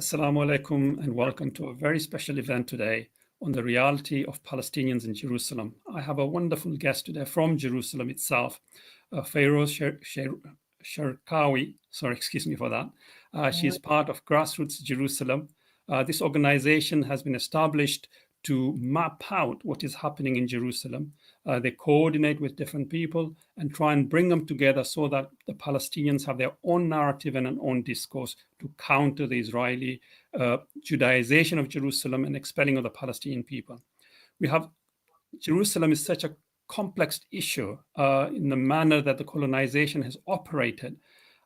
Assalamu alaikum and welcome to a very special event today on the reality of Palestinians in Jerusalem. I have a wonderful guest today from Jerusalem itself, Fayrouz Sharqawi. Sorry, excuse me for that. She is part of Grassroots Jerusalem. This organization has been established to map out what is happening in Jerusalem. They coordinate with different people and try and bring them together so that the Palestinians have their own narrative and an own discourse to counter the Israeli Judaization of Jerusalem and expelling of the Palestinian people. Jerusalem is such a complex issue in the manner that the colonization has operated,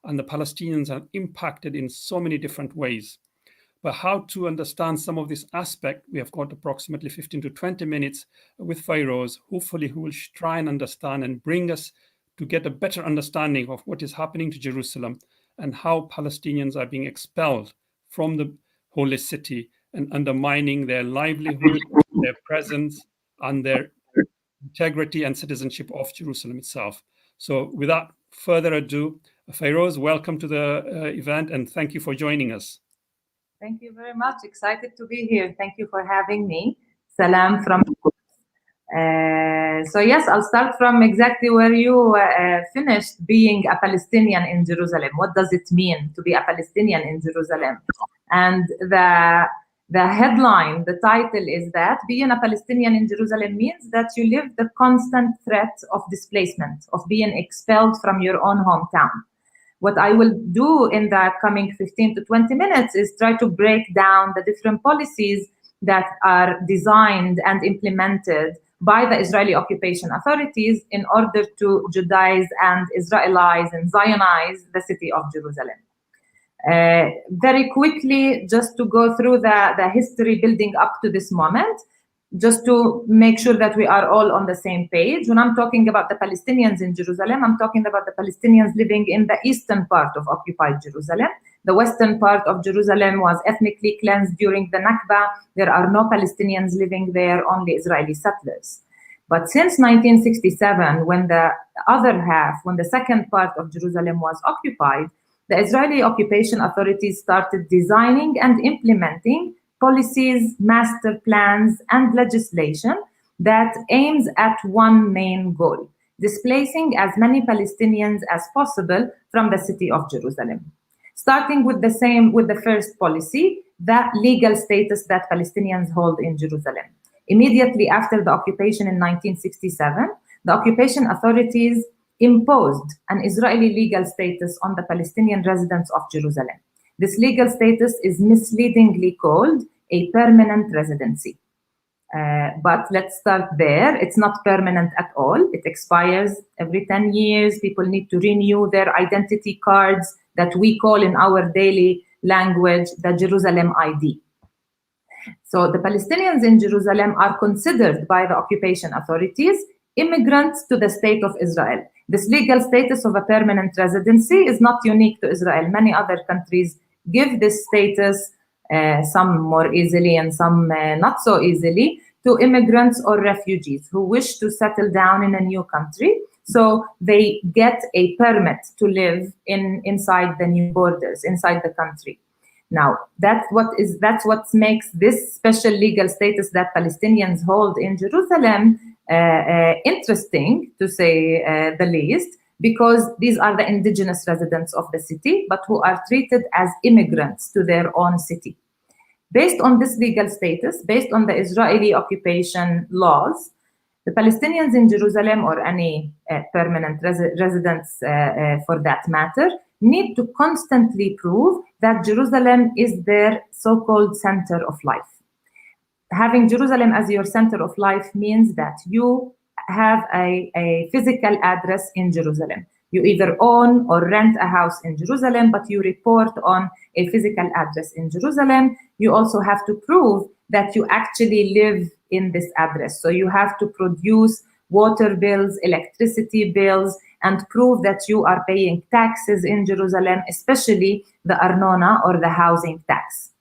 and the Palestinians are impacted in so many different ways. But how to understand some of this aspect, we have got approximately 15 to 20 minutes with Fayrouz, hopefully who will try and understand and bring us to get a better understanding of what is happening to Jerusalem and how Palestinians are being expelled from the holy city and undermining their livelihood, their presence, and their integrity and citizenship of Jerusalem itself. So without further ado, Fayrouz, welcome to the event and thank you for joining us. Thank you very much. Excited to be here. Thank you for having me. Salam from so yes, I'll start from exactly where you finished, being a Palestinian in Jerusalem. What does it mean to be a Palestinian in Jerusalem? And the headline, the title is that being a Palestinian in Jerusalem means that you live the constant threat of displacement, of being expelled from your own hometown. What I will do in the coming 15 to 20 minutes is try to break down the different policies that are designed and implemented by the Israeli occupation authorities in order to Judaize and Israelize and Zionize the city of Jerusalem. Very quickly, just to go through the history building up to this moment, just to make sure that we are all on the same page. When I'm talking about the Palestinians in Jerusalem, I'm talking about the Palestinians living in the eastern part of occupied Jerusalem. The western part of Jerusalem was ethnically cleansed during the Nakba. There are no Palestinians living there, only Israeli settlers. But since 1967, when the other half, when the second part of Jerusalem was occupied, the Israeli occupation authorities started designing and implementing policies, master plans, and legislation that aims at one main goal: displacing as many Palestinians as possible from the city of Jerusalem. Starting with the first policy, the legal status that Palestinians hold in Jerusalem. Immediately after the occupation in 1967, the occupation authorities imposed an Israeli legal status on the Palestinian residents of Jerusalem. This legal status is misleadingly called a permanent residency. But let's start there. It's not permanent at all. It expires every 10 years. People need to renew their identity cards that we call in our daily language the Jerusalem ID. So the Palestinians in Jerusalem are considered by the occupation authorities immigrants to the state of Israel. This legal status of a permanent residency is not unique to Israel. Many other countries give this status, some more easily and some not so easily, to immigrants or refugees who wish to settle down in a new country. So they get a permit to live inside the new borders, inside the country. Now, that's what makes this special legal status that Palestinians hold in Jerusalem interesting, to say the least, because these are the indigenous residents of the city, but who are treated as immigrants to their own city. Based on this legal status, based on the Israeli occupation laws, the Palestinians in Jerusalem, or any permanent residents for that matter, need to constantly prove that Jerusalem is their so-called center of life. Having Jerusalem as your center of life means that you have a physical address in Jerusalem. You either own or rent a house in Jerusalem, but you report on a physical address in Jerusalem. You also have to prove that you actually live in this address. So you have to produce water bills, electricity bills, and prove that you are paying taxes in Jerusalem, especially the arnona or the housing tax.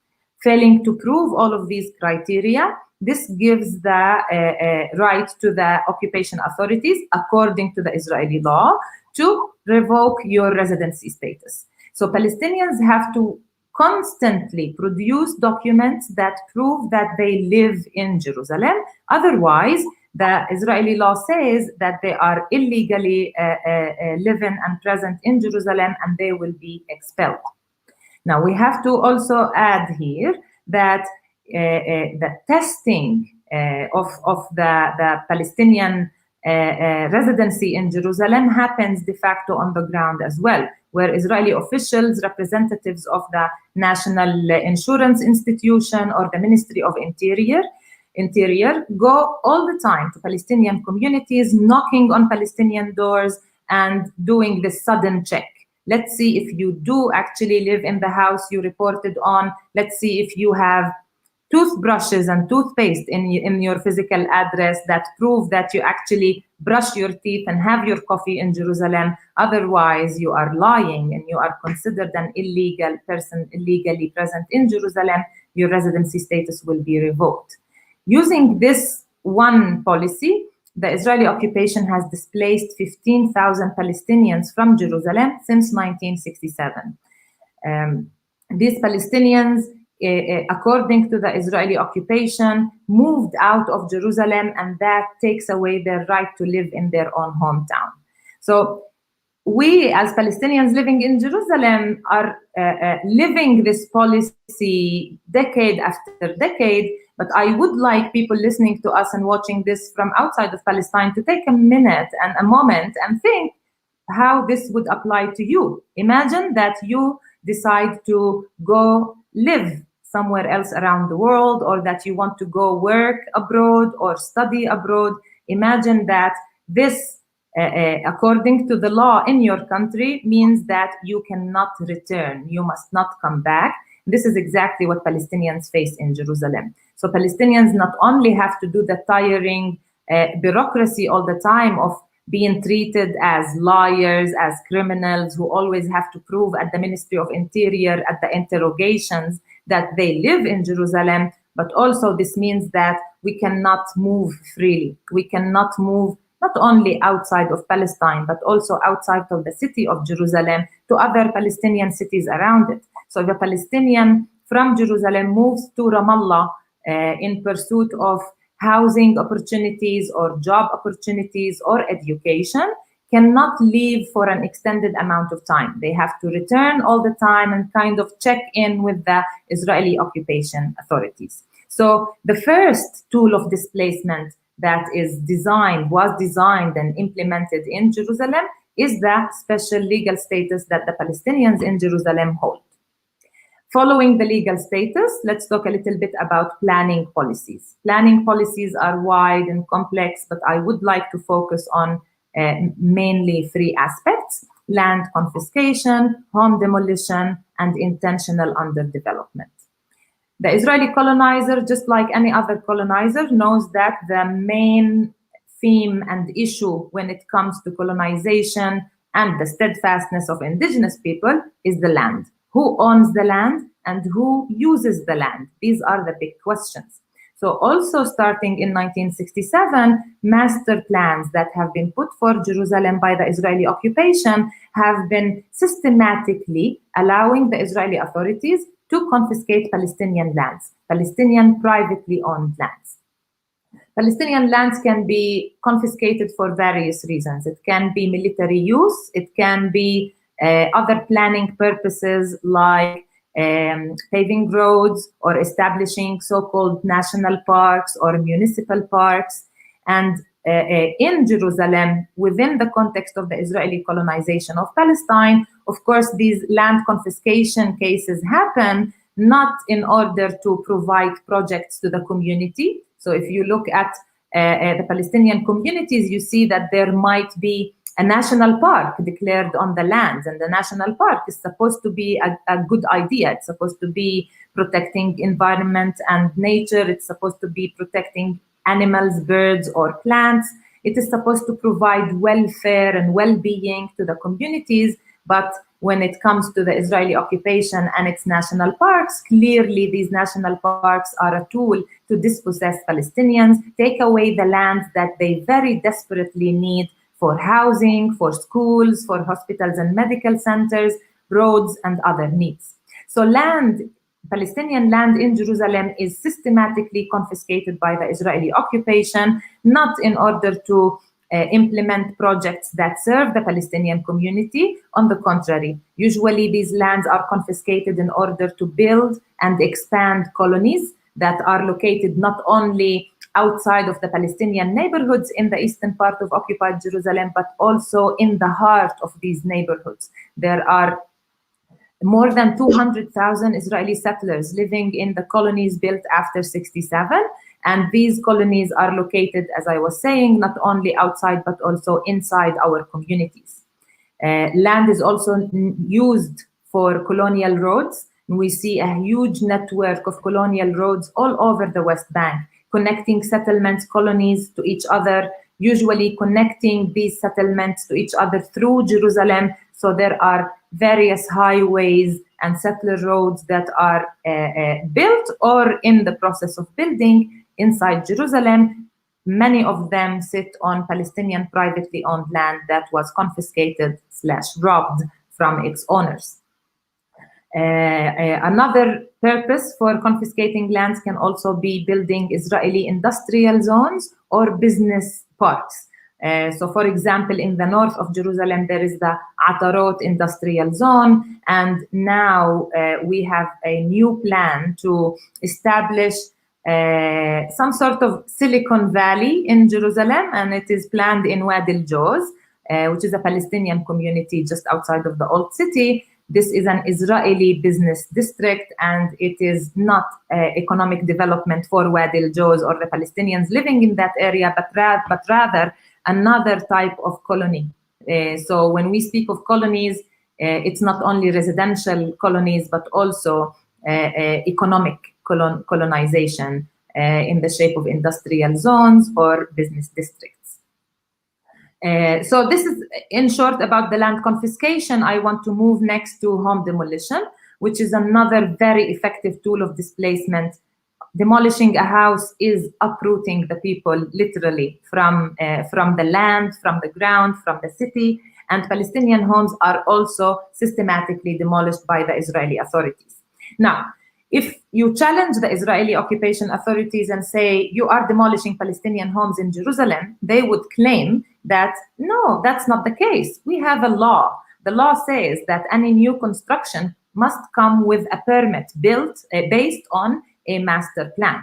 Failing to prove all of these criteria, this gives the right to the occupation authorities, according to the Israeli law, to revoke your residency status. So Palestinians have to constantly produce documents that prove that they live in Jerusalem. Otherwise, the Israeli law says that they are illegally living and present in Jerusalem and they will be expelled. Now, we have to also add here that the testing of the Palestinian residency in Jerusalem happens de facto on the ground as well, where Israeli officials, representatives of the National Insurance Institution or the Ministry of Interior go all the time to Palestinian communities, knocking on Palestinian doors and doing this sudden check. Let's see if you do actually live in the house you reported on. Let's see if you have toothbrushes and toothpaste in your physical address that prove that you actually brush your teeth and have your coffee in Jerusalem. Otherwise, you are lying and you are considered an illegal person, illegally present in Jerusalem. Your residency status will be revoked. Using this one policy, the Israeli occupation has displaced 15,000 Palestinians from Jerusalem since 1967. These Palestinians, according to the Israeli occupation, moved out of Jerusalem, and that takes away their right to live in their own hometown. So we, as Palestinians living in Jerusalem, are living this policy decade after decade. But I would like people listening to us and watching this from outside of Palestine to take a minute and a moment and think how this would apply to you. Imagine that you decide to go live somewhere else around the world, or that you want to go work abroad or study abroad. Imagine that this, according to the law in your country, means that you cannot return. You must not come back. This is exactly what Palestinians face in Jerusalem. So Palestinians not only have to do the tiring bureaucracy all the time of being treated as liars, as criminals who always have to prove at the Ministry of Interior, at the interrogations, that they live in Jerusalem, but also this means that we cannot move freely. We cannot move not only outside of Palestine, but also outside of the city of Jerusalem to other Palestinian cities around it. So if a Palestinian from Jerusalem moves to Ramallah in pursuit of housing opportunities or job opportunities or education, cannot leave for an extended amount of time. They have to return all the time and kind of check in with the Israeli occupation authorities. So the first tool of displacement that was designed and implemented in Jerusalem is the special legal status that the Palestinians in Jerusalem hold. Following the legal status, let's talk a little bit about planning policies. Planning policies are wide and complex, but I would like to focus on mainly three aspects: land confiscation, home demolition, and intentional underdevelopment. The Israeli colonizer, just like any other colonizer, knows that the main theme and issue when it comes to colonization and the steadfastness of indigenous people is the land. Who owns the land and who uses the land? These are the big questions. So also starting in 1967, master plans that have been put for Jerusalem by the Israeli occupation have been systematically allowing the Israeli authorities to confiscate Palestinian lands, Palestinian privately owned lands. Palestinian lands can be confiscated for various reasons. It can be military use, it can be other planning purposes like paving roads or establishing so-called national parks or municipal parks. And in Jerusalem, within the context of the Israeli colonization of Palestine, of course, these land confiscation cases happen not in order to provide projects to the community. So if you look at the Palestinian communities, you see that there might be a national park declared on the lands, and the national park is supposed to be a good idea. It's supposed to be protecting environment and nature. It's supposed to be protecting animals, birds, or plants. It is supposed to provide welfare and well-being to the communities. But when it comes to the Israeli occupation and its national parks, clearly these national parks are a tool to dispossess Palestinians, take away the lands that they very desperately need for housing, for schools, for hospitals and medical centers, roads, and other needs. So Palestinian land in Jerusalem is systematically confiscated by the Israeli occupation, not in order to implement projects that serve the Palestinian community. On the contrary, usually these lands are confiscated in order to build and expand colonies that are located not only outside of the Palestinian neighborhoods in the eastern part of occupied Jerusalem, but also in the heart of these neighborhoods. There are more than 200,000 Israeli settlers living in the colonies built after 67. And these colonies are located, as I was saying, not only outside, but also inside our communities. Land is also used for colonial roads. We see a huge network of colonial roads all over the West Bank, connecting settlements, colonies to each other, usually connecting these settlements to each other through Jerusalem. So there are various highways and settler roads that are built or in the process of building inside Jerusalem. Many of them sit on Palestinian privately owned land that was confiscated / robbed from its owners. Another purpose for confiscating lands can also be building Israeli industrial zones or business parks. So, for example, in the north of Jerusalem, there is the Atarot industrial zone, and now we have a new plan to establish some sort of Silicon Valley in Jerusalem, and it is planned in Wadi al-Joz, which is a Palestinian community just outside of the old city. This is an Israeli business district, and it is not economic development for Wadi al-Joz or the Palestinians living in that area, but rather another type of colony. So when we speak of colonies, it's not only residential colonies, but also economic colonization in the shape of industrial zones or business districts. So this is in short about the land confiscation. I want to move next to home demolition, which is another very effective tool of displacement. Demolishing a house is uprooting the people literally from the land, from the ground, from the city, and Palestinian homes are also systematically demolished by the Israeli authorities. Now, if you challenge the Israeli occupation authorities and say you are demolishing Palestinian homes in Jerusalem, they would claim that no, that's not the case. We have a law. The law says that any new construction must come with a permit built based on a master plan.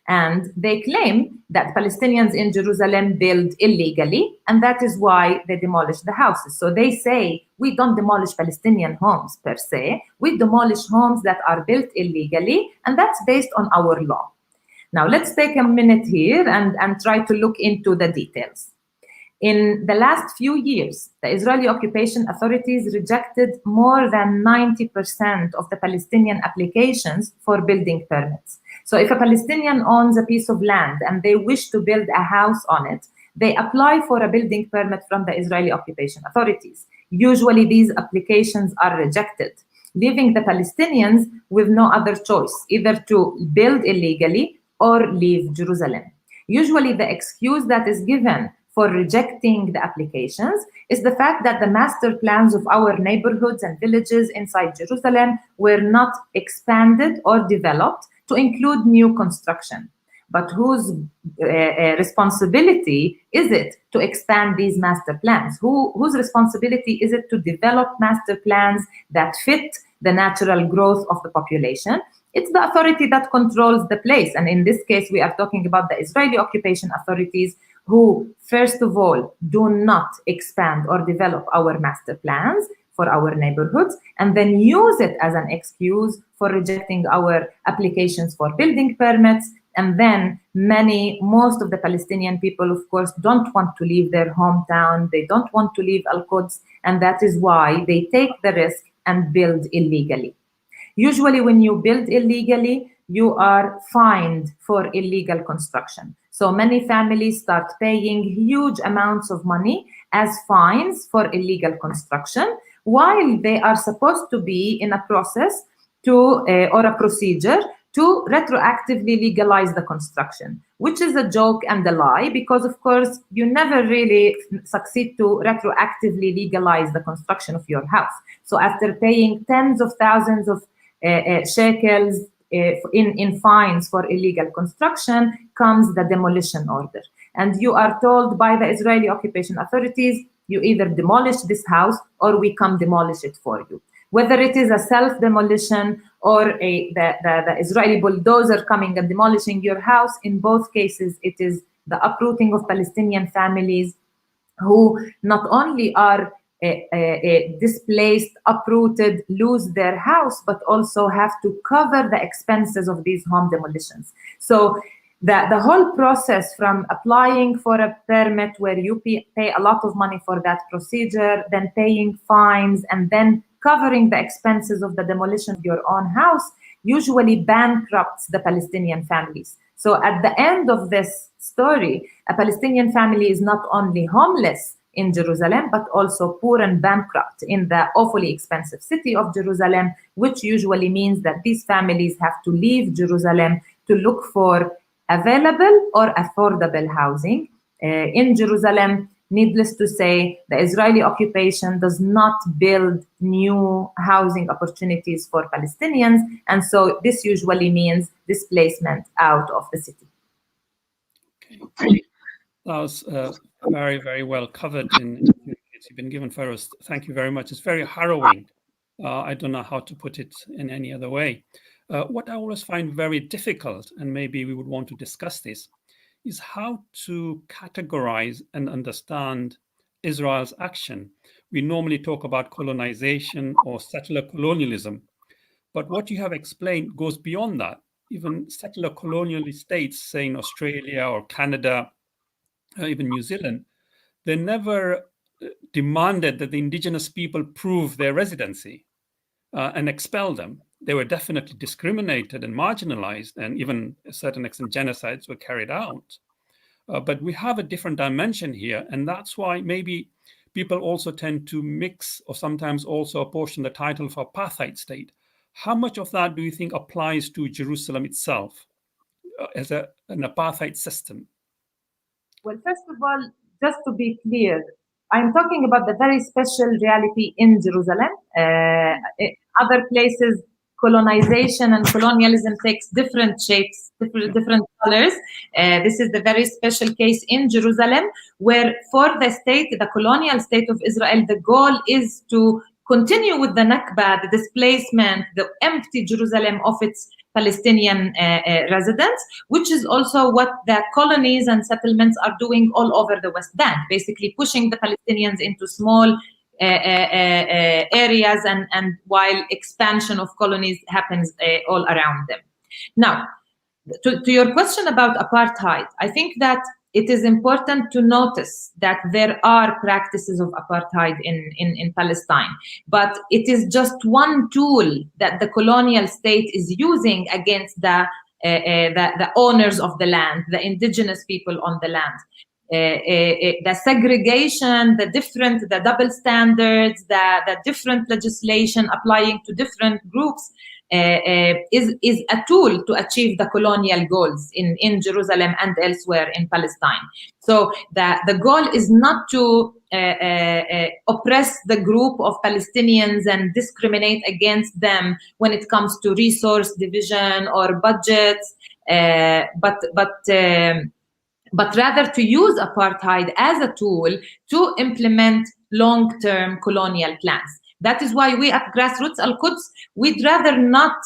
And they claim that Palestinians in Jerusalem build illegally, and that is why they demolish the houses. So they say, we don't demolish Palestinian homes per se, we demolish homes that are built illegally, and that's based on our law. Now let's take a minute here and try to look into the details. In the last few years, the Israeli occupation authorities rejected more than 90% of the Palestinian applications for building permits. So if a Palestinian owns a piece of land and they wish to build a house on it, they apply for a building permit from the Israeli occupation authorities. Usually these applications are rejected, leaving the Palestinians with no other choice, either to build illegally or leave Jerusalem. Usually the excuse that is given for rejecting the applications is the fact that the master plans of our neighborhoods and villages inside Jerusalem were not expanded or developed to include new construction. But whose responsibility is it to expand these master plans? Whose responsibility is it to develop master plans that fit the natural growth of the population? It's the authority that controls the place. And in this case, we are talking about the Israeli occupation authorities who, first of all, do not expand or develop our master plans for our neighborhoods, and then use it as an excuse for rejecting our applications for building permits. And then most of the Palestinian people, of course, don't want to leave their hometown. They don't want to leave Al-Quds, and that is why they take the risk and build illegally. Usually when you build illegally, you are fined for illegal construction. So many families start paying huge amounts of money as fines for illegal construction, while they are supposed to be in a process or a procedure to retroactively legalize the construction, which is a joke and a lie, because of course you never really succeed to retroactively legalize the construction of your house. So after paying tens of thousands of shekels in fines for illegal construction, comes the demolition order. And you are told by the Israeli occupation authorities, you either demolish this house or we come demolish it for you. Whether it is a self-demolition or the Israeli bulldozer coming and demolishing your house, in both cases, it is the uprooting of Palestinian families who not only are displaced, uprooted, lose their house, but also have to cover the expenses of these home demolitions. So the whole process from applying for a permit where you pay a lot of money for that procedure, then paying fines, and then covering the expenses of the demolition of your own house usually bankrupts the Palestinian families. So at the end of this story, a Palestinian family is not only homeless in Jerusalem, but also poor and bankrupt in the awfully expensive city of Jerusalem, which usually means that these families have to leave Jerusalem to look for available or affordable housing. In Jerusalem, needless to say, the Israeli occupation does not build new housing opportunities for Palestinians, and so this usually means displacement out of the city. Okay. That was very, very well covered in the you've been given, Fayrouz. Thank you very much. It's very harrowing. I don't know how to put it in any other way. What I always find very difficult, and maybe we would want to discuss this, is how to categorize and understand Israel's action. We normally talk about colonization or settler colonialism, but what you have explained goes beyond that. Even settler colonial states, say in Australia or Canada, even New Zealand, they never demanded that the indigenous people prove their residency and expel them. They were definitely discriminated and marginalized, and even a certain extent genocides were carried out. But we have a different dimension here, and that's why maybe people also tend to mix or sometimes also apportion the title of apartheid state. How much of that do you think applies to Jerusalem itself as an apartheid system? Well, first of all, just to be clear, I'm talking about the very special reality in Jerusalem. Other places, colonization and colonialism takes different shapes, different colors. This is the very special case in Jerusalem, where for the state, the colonial state of Israel, the goal is to continue with the Nakba, the displacement, the empty Jerusalem of its Palestinian residents, which is also what the colonies and settlements are doing all over the West Bank, basically pushing the Palestinians into small areas, and while expansion of colonies happens all around them. Now, to your question about apartheid, I think that it is important to notice that there are practices of apartheid in Palestine, but it is just one tool that the colonial state is using against the owners of the land, the indigenous people on the land. The segregation, the double standards, the different legislation applying to different groups is a tool to achieve the colonial goals in Jerusalem and elsewhere in Palestine. So the goal is not to oppress the group of Palestinians and discriminate against them when it comes to resource division or budgets, but rather to use apartheid as a tool to implement long-term colonial plans. That is why we at Grassroots Al-Quds, we'd rather not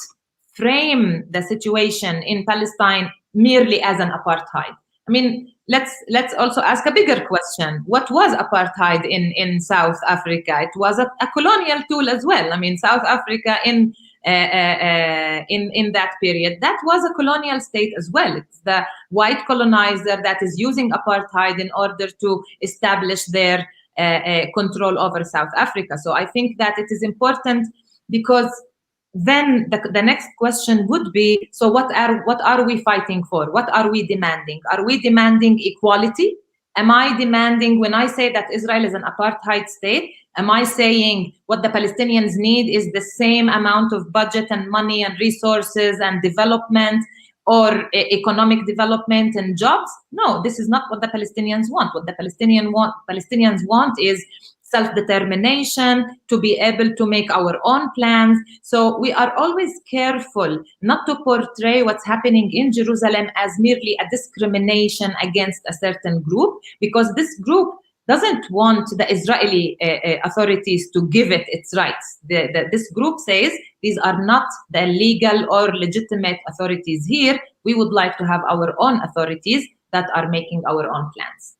frame the situation in Palestine merely as an apartheid. I mean, let's also ask a bigger question. What was apartheid in South Africa? It was a colonial tool as well. I mean, South Africa in that period, that was a colonial state as well. It's the white colonizer that is using apartheid in order to establish their control over South Africa. So I think that it is important, because then the next question would be, so what are we fighting for? What are we demanding? Are we demanding equality? Am I demanding, when I say that Israel is an apartheid state, am I saying what the Palestinians need is the same amount of budget and money and resources and development, or economic development and jobs? No, this is not what the Palestinians want. What the Palestinians want is self-determination, to be able to make our own plans. So we are always careful not to portray what's happening in Jerusalem as merely a discrimination against a certain group, because this group doesn't want the Israeli authorities to give it its rights. This group says these are not the legal or legitimate authorities here. We would like to have our own authorities that are making our own plans.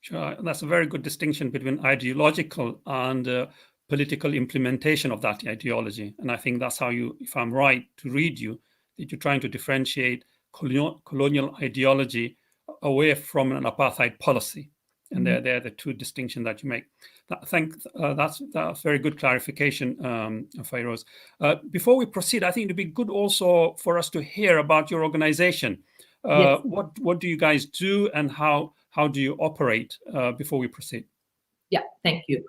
Sure, that's a very good distinction between ideological and political implementation of that ideology. And I think that's how you, if I'm right to read you, that you're trying to differentiate colonial ideology away from an apartheid policy. And they're the two distinctions that you make. That's very good clarification, Fayrouz. Before we proceed, I think it'd be good also for us to hear about your organization. Yes. What do you guys do, and how do you operate before we proceed? Yeah, thank you.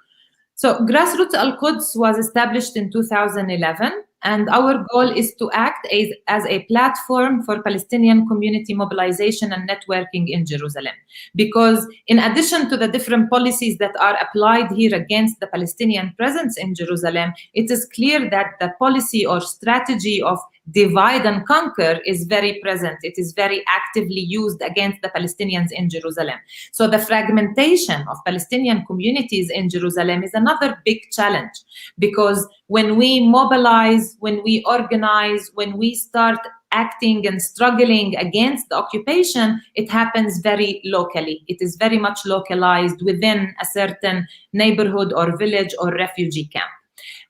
So Grassroots Al-Quds was established in 2011, and our goal is to act as a platform for Palestinian community mobilization and networking in Jerusalem. Because in addition to the different policies that are applied here against the Palestinian presence in Jerusalem, it is clear that the policy or strategy of divide and conquer is very present. It is very actively used against the Palestinians in Jerusalem. So the fragmentation of Palestinian communities in Jerusalem is another big challenge, because when we mobilize, when we organize, when we start acting and struggling against the occupation, it happens very locally. It is very much localized within a certain neighborhood or village or refugee camp.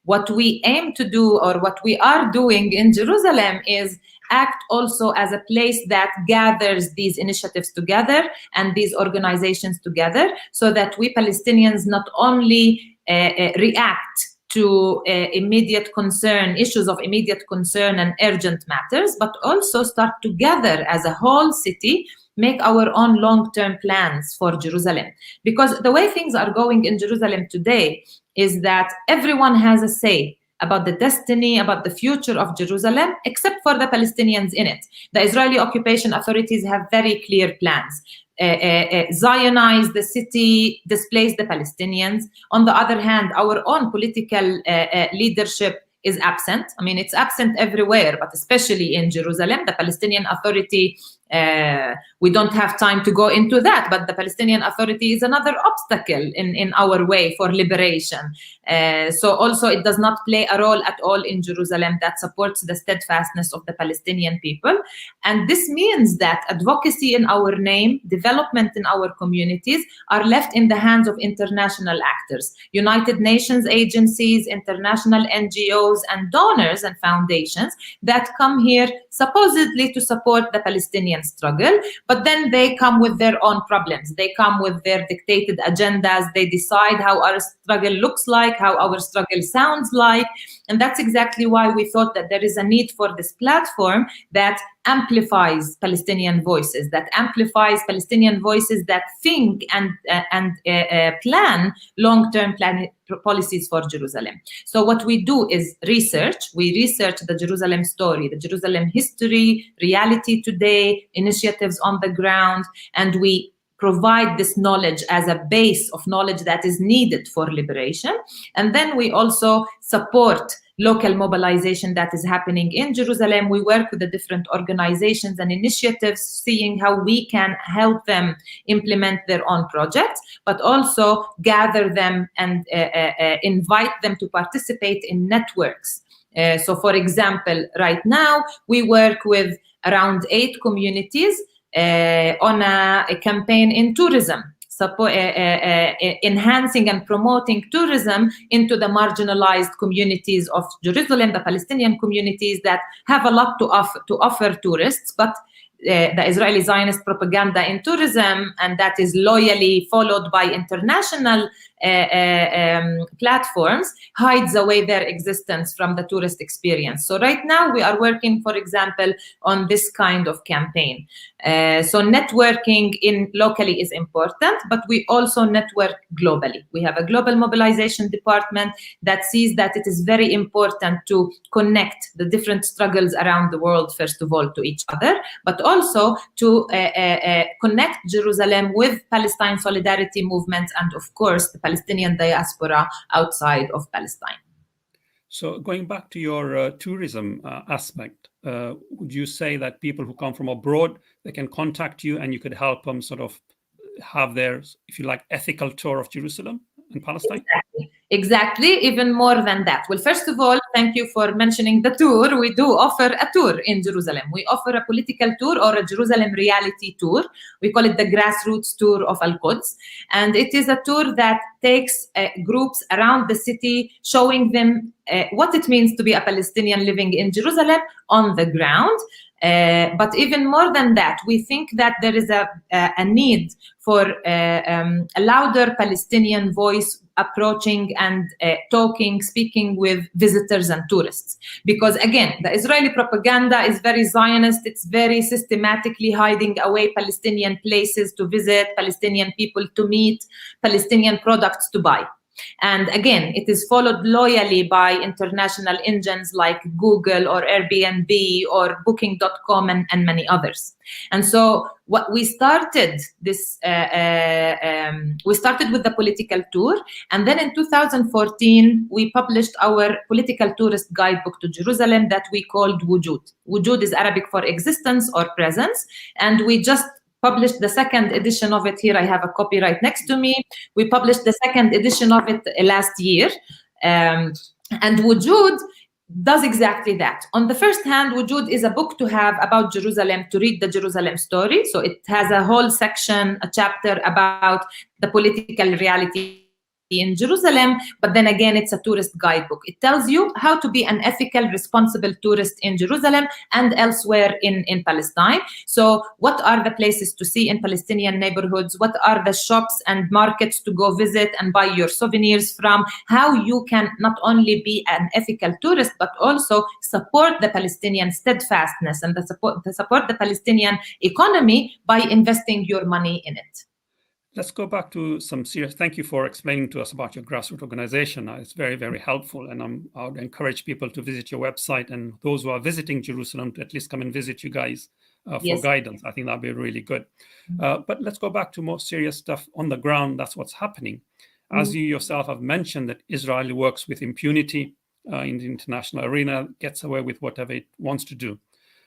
What we aim to do, or what we are doing in Jerusalem, is act also as a place that gathers these initiatives together and these organizations together, so that we Palestinians not only react to immediate concern, issues of immediate concern and urgent matters, but also start together as a whole city, make our own long-term plans for Jerusalem. Because the way things are going in Jerusalem today is that everyone has a say about the destiny, about the future of Jerusalem, except for the Palestinians in it. The Israeli occupation authorities have very clear plans. Zionize the city, displace the Palestinians. On the other hand, our own political leadership is absent. I mean, it's absent everywhere, but especially in Jerusalem. The Palestinian Authority, we don't have time to go into that, but the Palestinian Authority is another obstacle in our way for liberation. So also it does not play a role at all in Jerusalem that supports the steadfastness of the Palestinian people. And this means that advocacy in our name, development in our communities are left in the hands of international actors, United Nations agencies, international NGOs, and donors and foundations that come here supposedly to support the Palestinian struggle, but then they come with their own problems. They come with their dictated agendas. They decide how our struggle looks like, how our struggle sounds like. And that's exactly why we thought that there is a need for this platform that amplifies Palestinian voices, that think and plan long-term policies for Jerusalem. So what we do is research. We research the Jerusalem story, the Jerusalem history, reality today, initiatives on the ground, and we provide this knowledge as a base of knowledge that is needed for liberation. And then we also support local mobilization that is happening in Jerusalem. We work with the different organizations and initiatives, seeing how we can help them implement their own projects, but also gather them and invite them to participate in networks. So for example, right now, we work with around 8 communities on a campaign in tourism, enhancing and promoting tourism into the marginalized communities of Jerusalem, the Palestinian communities that have a lot to offer tourists, but the Israeli Zionist propaganda in tourism, and that is loyally followed by international platforms, hides away their existence from the tourist experience. So right now we are working, for example, on this kind of campaign. So networking locally is important, but we also network globally. We have a global mobilization department that sees that it is very important to connect the different struggles around the world, first of all, to each other, but also to connect Jerusalem with Palestine solidarity movements and, of course, the Palestinian diaspora outside of Palestine. So going back to your tourism aspect, would you say that people who come from abroad, they can contact you and you could help them sort of have their, if you like, ethical tour of Jerusalem and Palestine? Exactly, even more than that. Well, first of all, thank you for mentioning the tour. We do offer a tour in Jerusalem. We offer a political tour or a Jerusalem reality tour. We call it the Grassroots tour of Al-Quds. And it is a tour that takes groups around the city, showing them what it means to be a Palestinian living in Jerusalem on the ground. But even more than that, we think that there is a need for a louder Palestinian voice approaching and speaking with visitors and tourists. Because again, the Israeli propaganda is very Zionist. It's very systematically hiding away Palestinian places to visit, Palestinian people to meet, Palestinian products to buy. And again, it is followed loyally by international engines like Google or Airbnb or Booking.com and many others. And so what we started this, we started with the political tour. And then in 2014, we published our political tourist guidebook to Jerusalem that we called Wujud. Wujud is Arabic for existence or presence. And we just published the second edition of it. Here I have a copy right next to me. We published the second edition of it last year. And Wujud does exactly that. On the first hand, Wujud is a book to have about Jerusalem, to read the Jerusalem story. So it has a whole section, a chapter about the political reality in Jerusalem, but then again, it's a tourist guidebook. It tells you how to be an ethical, responsible tourist in Jerusalem and elsewhere in Palestine. So what are the places to see in Palestinian neighborhoods? What are the shops and markets to go visit and buy your souvenirs from? How you can not only be an ethical tourist, but also support the Palestinian steadfastness and support the Palestinian economy by investing your money in it. Let's go back to some serious. Thank you for explaining to us about your grassroots organization. It's very, very helpful. And I would encourage people to visit your website, and those who are visiting Jerusalem to at least come and visit you guys for guidance. I think that'd be really good. But let's go back to more serious stuff on the ground. That's what's happening. As you yourself have mentioned, that Israel works with impunity in the international arena, gets away with whatever it wants to do.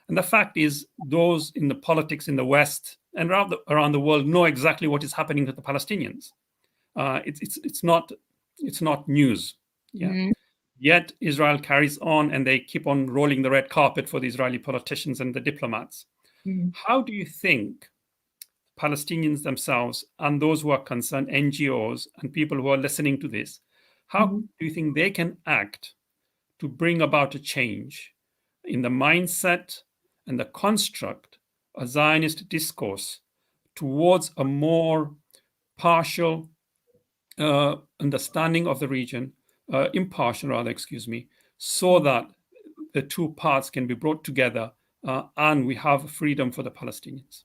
And the fact is, those in the politics in the West and around the world know exactly what is happening to the Palestinians. It's not news. Yeah. Yet Israel carries on, and they keep on rolling the red carpet for the Israeli politicians and the diplomats. How do you think Palestinians themselves and those who are concerned, NGOs and people who are listening to this, how do you think they can act to bring about a change in the mindset and the construct, a Zionist discourse towards a more partial understanding of the region, impartial rather, excuse me, so that the two parts can be brought together and we have freedom for the Palestinians?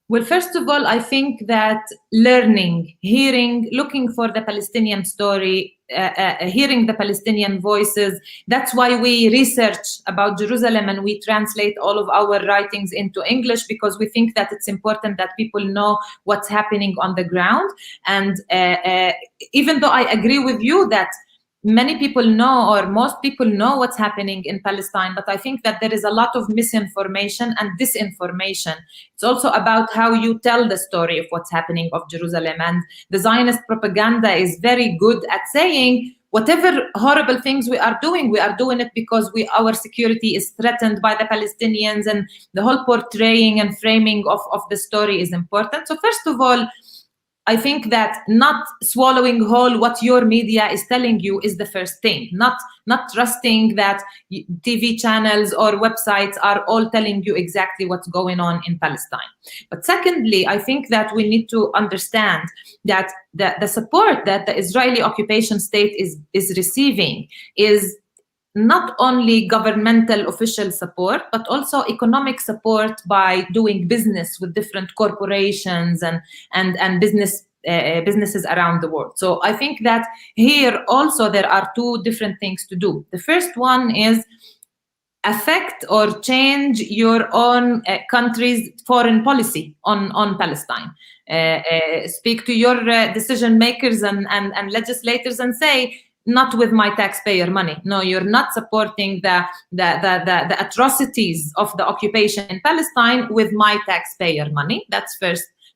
Well, first of all, I think that learning, hearing, looking for the Palestinian story, hearing the Palestinian voices, that's why we research about Jerusalem and we translate all of our writings into English, because we think that it's important that people know what's happening on the ground. And even though I agree with you that many people know, or most people know what's happening in Palestine, but I think that there is a lot of misinformation and disinformation. It's also about how you tell the story of what's happening of Jerusalem. And the Zionist propaganda is very good at saying, whatever horrible things we are doing it because our security is threatened by the Palestinians, and the whole portraying and framing of the story is important. So first of all, I think that not swallowing whole what your media is telling you is the first thing. Not trusting that TV channels or websites are all telling you exactly what's going on in Palestine. But secondly, I think that we need to understand that the support that the Israeli occupation state is receiving is not only governmental official support, but also economic support by doing business with different corporations and businesses around the world. So I think that here also there are two different things to do. The first one is affect or change your own country's foreign policy on Palestine. Speak to your decision makers and legislators and say, not with my taxpayer money. No, you're not supporting the atrocities of the occupation in Palestine with my taxpayer money. That's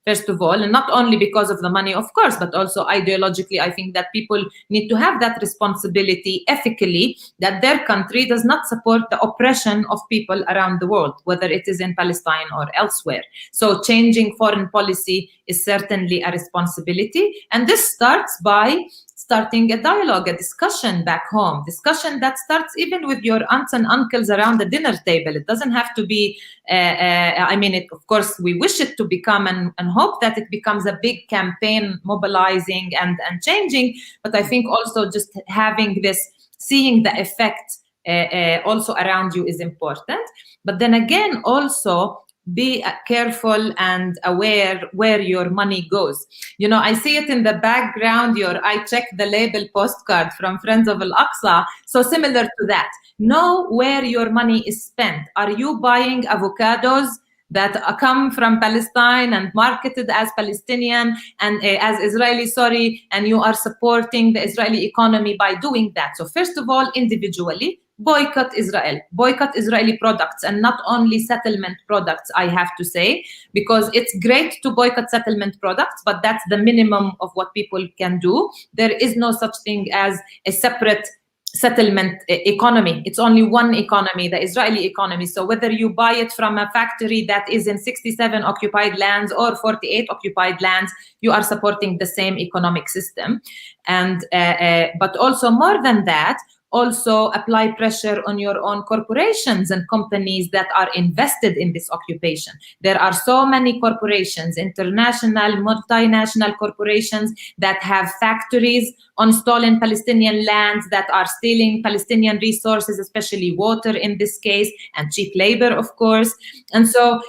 first of all, and not only because of the money, of course, but also ideologically, I think that people need to have that responsibility ethically, that their country does not support the oppression of people around the world, whether it is in Palestine or elsewhere. So changing foreign policy is certainly a responsibility. And this starts by starting a dialogue, a discussion back home, discussion that starts even with your aunts and uncles around the dinner table. It doesn't have to be, of course, we wish it to become and hope that it becomes a big campaign mobilizing and changing. But I think also just having this, seeing the effect also around you is important. But then again, also, be careful and aware where your money goes. You know, I see it in the background, I checked the label postcard from Friends of Al Aqsa. So similar to that, know where your money is spent. Are you buying avocados that come from Palestine and marketed as Palestinian and as Israeli, and you are supporting the Israeli economy by doing that? So first of all, individually, boycott Israel, boycott Israeli products, and not only settlement products, I have to say, because it's great to boycott settlement products, but that's the minimum of what people can do. There is no such thing as a separate settlement economy. It's only one economy, the Israeli economy. So whether you buy it from a factory that is in 67 occupied lands or 48 occupied lands, you are supporting the same economic system. And but also more than that, also apply pressure on your own corporations and companies that are invested in this occupation. There are so many corporations, international, multinational corporations that have factories on stolen Palestinian lands, that are stealing Palestinian resources, especially water in this case, and cheap labor, of course. And so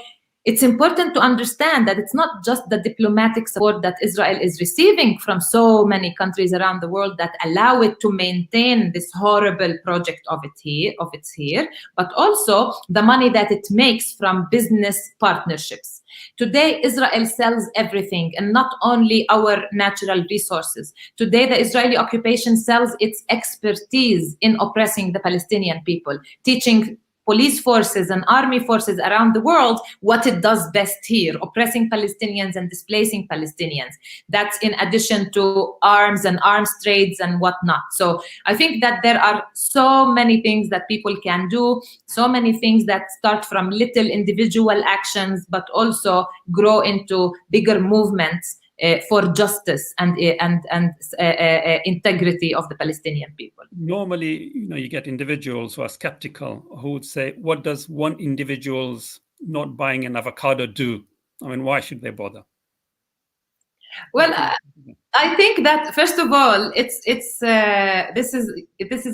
it's important to understand that it's not just the diplomatic support that Israel is receiving from so many countries around the world that allow it to maintain this horrible project of its here, but also the money that it makes from business partnerships. Today, Israel sells everything, and not only our natural resources. Today, the Israeli occupation sells its expertise in oppressing the Palestinian people, teaching police forces and army forces around the world what it does best here, oppressing Palestinians and displacing Palestinians. That's in addition to arms and arms trades and whatnot. So I think that there are so many things that people can do, so many things that start from little individual actions, but also grow into bigger movements for justice and integrity of the Palestinian people. Normally, you get individuals who are skeptical, who would say, what does one individual's not buying an avocado do? I mean, why should they bother? Well, I think that first of all, this is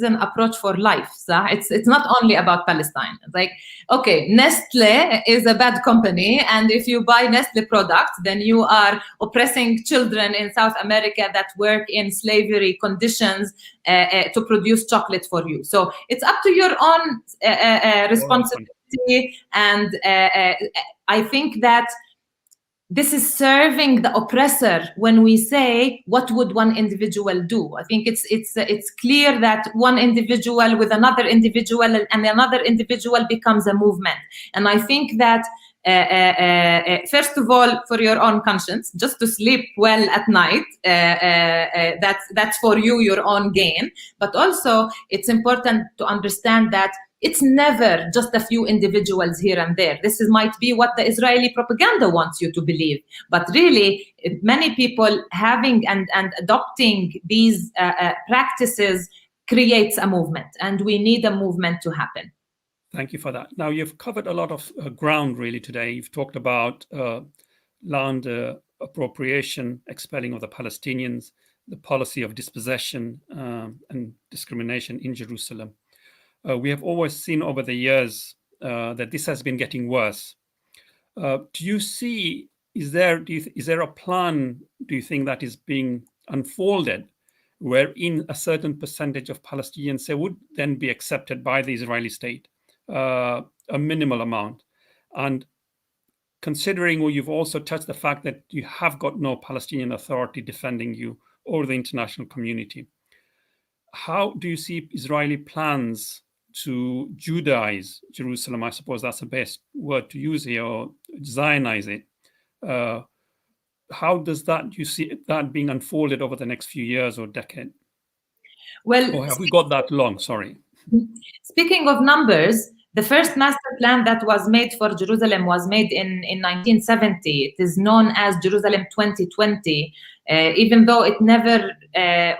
an approach for life. So it's not only about Palestine. It's like, okay, Nestle is a bad company, and if you buy Nestle products, then you are oppressing children in South America that work in slavery conditions to produce chocolate for you. So it's up to your own responsibility, and I think that this is serving the oppressor when we say, what would one individual do? I think it's clear that one individual with another individual and another individual becomes a movement. And I think that first of all, for your own conscience, just to sleep well at night, that's for you, your own gain. But also, it's important to understand that it's never just a few individuals here and there. This might be what the Israeli propaganda wants you to believe. But really, many people having and adopting these practices creates a movement. And we need a movement to happen. Thank you for that. Now, you've covered a lot of ground really today. You've talked about land appropriation, expelling of the Palestinians, the policy of dispossession and discrimination in Jerusalem. We have always seen over the years that this has been getting worse. Do you see, is there a plan, do you think, that is being unfolded wherein a certain percentage of Palestinians would then be accepted by the Israeli state a minimal amount. And considering, you've also touched the fact that you have got no Palestinian Authority defending you or the international community, how do you see Israeli plans to Judaize Jerusalem? I suppose that's the best word to use here, or Zionize it. How does that, you see that being unfolded over the next few years or decade? Well, or have we got that long? Sorry. Speaking of numbers, the first master plan that was made for Jerusalem was made in 1970. It is known as Jerusalem 2020, even though it never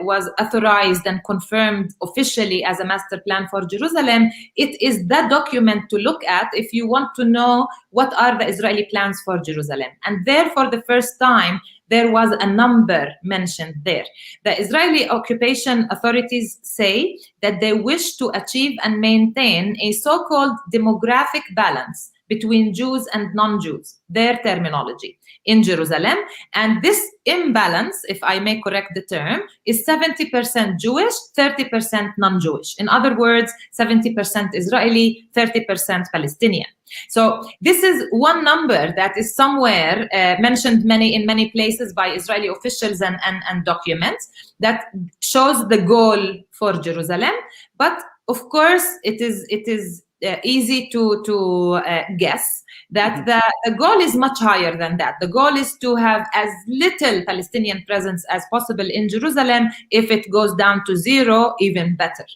was authorized and confirmed officially as a master plan for Jerusalem. It is the document to look at if you want to know what are the Israeli plans for Jerusalem. And there, for the first time, there was a number mentioned there. The Israeli occupation authorities say that they wish to achieve and maintain a so-called demographic balance between Jews and non-Jews, their terminology, in Jerusalem. And this imbalance, if I may correct the term, is 70% Jewish, 30% non-Jewish. In other words, 70% Israeli, 30% Palestinian. So this is one number that is somewhere mentioned in many places by Israeli officials and documents that shows the goal for Jerusalem. But of course, it is easy to guess that the goal is much higher than that. The goal is to have as little Palestinian presence as possible in Jerusalem. If it goes down to zero, even better.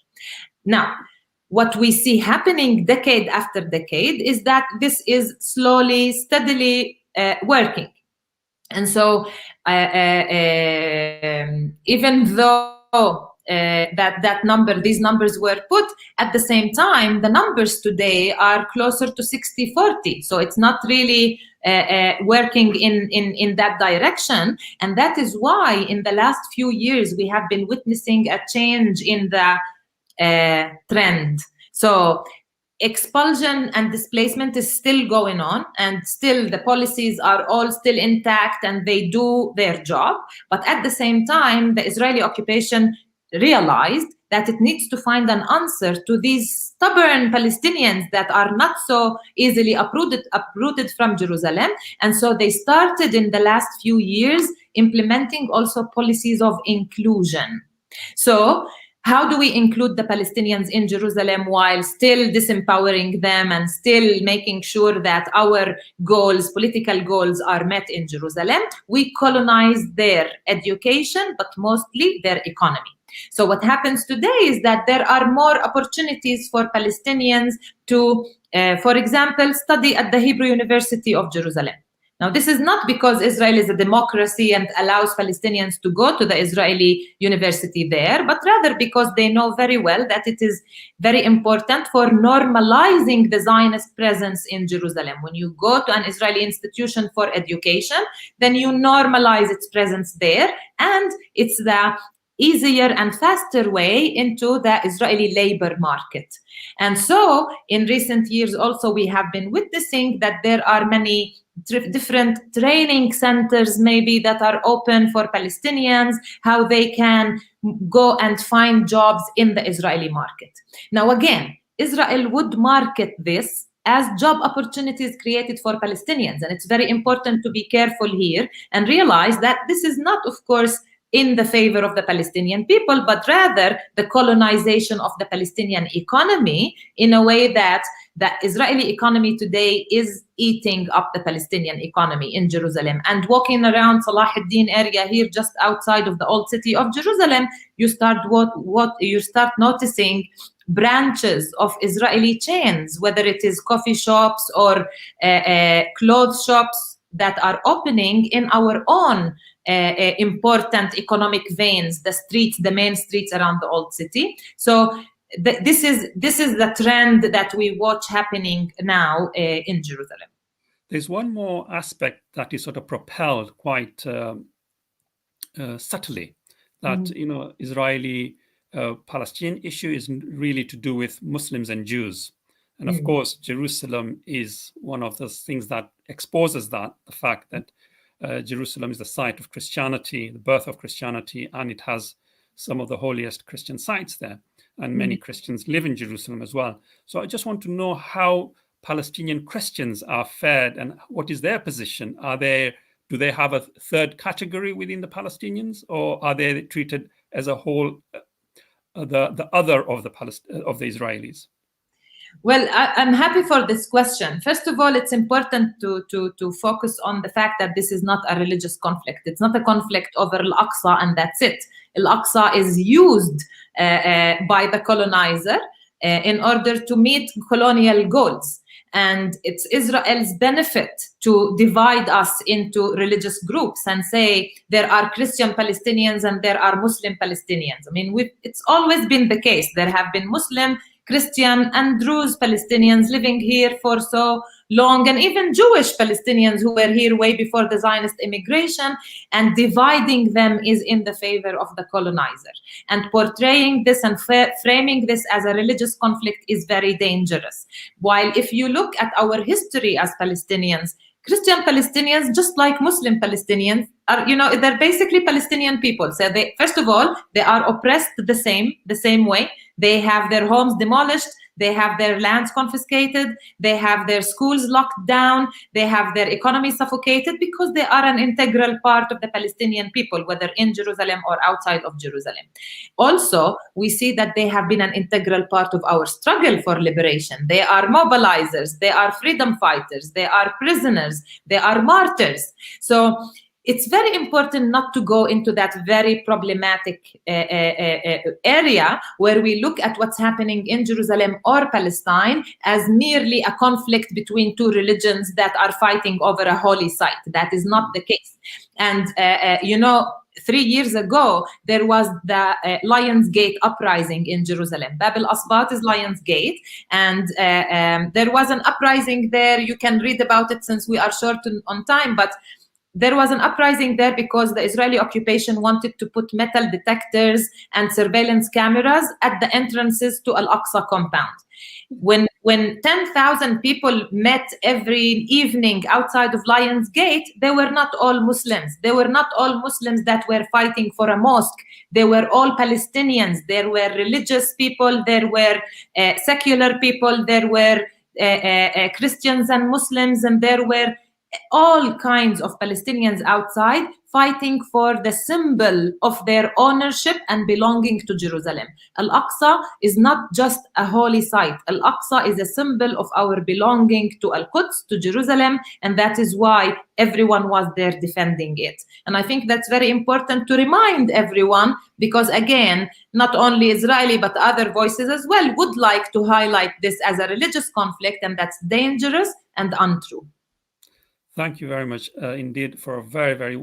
Now, what we see happening decade after decade is that this is slowly, steadily working. And so even though these numbers were put, at the same time, the numbers today are closer to 60-40. So it's not really working in that direction. And that is why in the last few years, we have been witnessing a change in the trend. So expulsion and displacement is still going on, and still the policies are all still intact and they do their job. But at the same time, the Israeli occupation realized that it needs to find an answer to these stubborn Palestinians that are not so easily uprooted from Jerusalem. And so they started in the last few years implementing also policies of inclusion. So how do we include the Palestinians in Jerusalem while still disempowering them and still making sure that our goals, political goals, are met in Jerusalem? We colonize their education, but mostly their economy. So what happens today is that there are more opportunities for Palestinians to, for example, study at the Hebrew University of Jerusalem. Now, this is not because Israel is a democracy and allows Palestinians to go to the Israeli university there, but rather because they know very well that it is very important for normalizing the Zionist presence in Jerusalem. When you go to an Israeli institution for education, then you normalize its presence there, and it's the easier and faster way into the Israeli labor market. And so in recent years also we have been witnessing that there are many different training centers maybe that are open for Palestinians, how they can go and find jobs in the Israeli market. Now again, Israel would market this as job opportunities created for Palestinians. And it's very important to be careful here and realize that this is not, of course, in the favor of the Palestinian people, but rather the colonization of the Palestinian economy in a way that the Israeli economy today is eating up the Palestinian economy in Jerusalem. And walking around Salah ad-Din area here, just outside of the old city of Jerusalem, you start noticing branches of Israeli chains, whether it is coffee shops or clothes shops that are opening in our own important economic veins, the main streets around the old city. So this is the trend that we watch happening now in Jerusalem. There's one more aspect that is sort of propelled quite subtly, that Israeli Palestinian issue is really to do with Muslims and Jews. And of course, Jerusalem is one of those things that exposes that, the fact that Jerusalem is the site of Christianity, the birth of Christianity, and it has some of the holiest Christian sites there. and many Christians live in Jerusalem as well. So I just want to know how Palestinian Christians are fared and what is their position. Do they have a third category within the Palestinians, or are they treated as a whole, the other of the Israelis? Well, I'm happy for this question. First of all, it's important to focus on the fact that this is not a religious conflict. It's not a conflict over Al-Aqsa and that's it. Al-Aqsa is used by the colonizer in order to meet colonial goals. And it's Israel's benefit to divide us into religious groups and say there are Christian Palestinians and there are Muslim Palestinians. I mean, it's always been the case. There have been Muslim, Christian, and Druze Palestinians living here for so long, and even Jewish Palestinians who were here way before the Zionist immigration, and dividing them is in the favor of the colonizer. And portraying this and framing this as a religious conflict is very dangerous. While if you look at our history as Palestinians, Christian Palestinians, just like Muslim Palestinians, are, they're basically Palestinian people. So first of all, they are oppressed the same way. They have their homes demolished. They have their lands confiscated. They have their schools locked down. They have their economy suffocated because they are an integral part of the Palestinian people, whether in Jerusalem or outside of Jerusalem. Also, we see that they have been an integral part of our struggle for liberation. They are mobilizers. They are freedom fighters. They are prisoners. They are martyrs. So it's very important not to go into that very problematic area where we look at what's happening in Jerusalem or Palestine as merely a conflict between two religions that are fighting over a holy site. That is not the case. And, 3 years ago, there was the Lions Gate uprising in Jerusalem. Bab al-Asbat is Lions Gate. And there was an uprising there. You can read about it since we are short on time, but there was an uprising there because the Israeli occupation wanted to put metal detectors and surveillance cameras at the entrances to Al-Aqsa compound. When 10,000 people met every evening outside of Lions Gate, they were not all Muslims. They were not all Muslims that were fighting for a mosque. They were all Palestinians. There were religious people. There were secular people. There were Christians and Muslims, and there were all kinds of Palestinians outside fighting for the symbol of their ownership and belonging to Jerusalem. Al-Aqsa is not just a holy site. Al-Aqsa is a symbol of our belonging to Al-Quds, to Jerusalem, and that is why everyone was there defending it. And I think that's very important to remind everyone because, again, not only Israeli but other voices as well would like to highlight this as a religious conflict, and that's dangerous and untrue. Thank you very much indeed for a very, very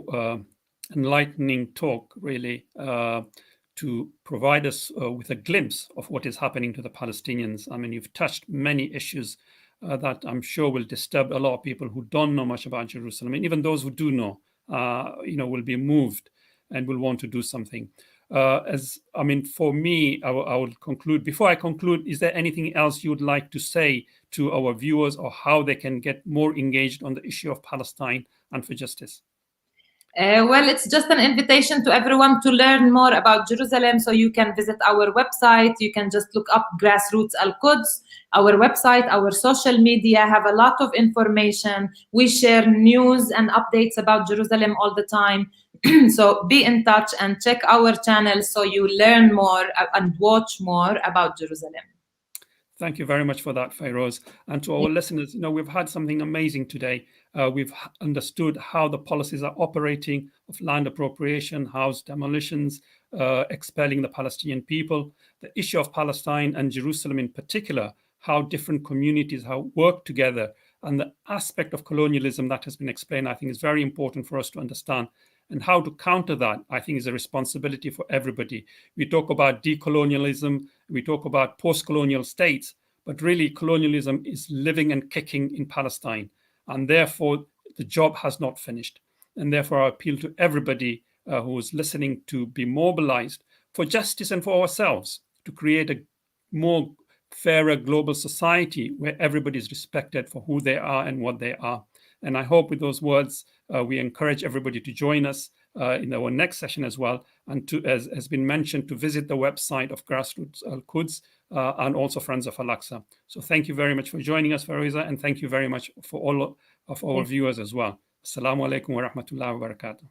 enlightening talk, really, to provide us with a glimpse of what is happening to the Palestinians. I mean, you've touched many issues that I'm sure will disturb a lot of people who don't know much about Jerusalem. And even those who do know, will be moved and will want to do something. For me, I will conclude. Before I conclude, is there anything else you would like to say to our viewers or how they can get more engaged on the issue of Palestine and for justice? Well, it's just an invitation to everyone to learn more about Jerusalem. So you can visit our website. You can just look up Grassroots Al-Quds. Our website, our social media have a lot of information. We share news and updates about Jerusalem all the time. So be in touch and check our channel so you learn more and watch more about Jerusalem. Thank you very much for that, Fayrouz. And to our listeners, we've had something amazing today. We've understood how the policies are operating of land appropriation, house demolitions, expelling the Palestinian people, the issue of Palestine and Jerusalem in particular, how different communities have worked together, and the aspect of colonialism that has been explained, I think is very important for us to understand. And how to counter that, I think, is a responsibility for everybody. We talk about decolonialism, we talk about post-colonial states, but really colonialism is living and kicking in Palestine. And therefore, the job has not finished. And therefore, I appeal to everybody who is listening to be mobilized for justice and for ourselves, to create a more fairer global society where everybody is respected for who they are and what they are. And I hope with those words, we encourage everybody to join us in our next session as well. And to, as has been mentioned, to visit the website of Grassroots Al-Quds and also Friends of Al Aqsa. So thank you very much for joining us, Fayrouz, and thank you very much for all of our viewers as well. Assalamu alaikum wa rahmatullahi wa barakatuh.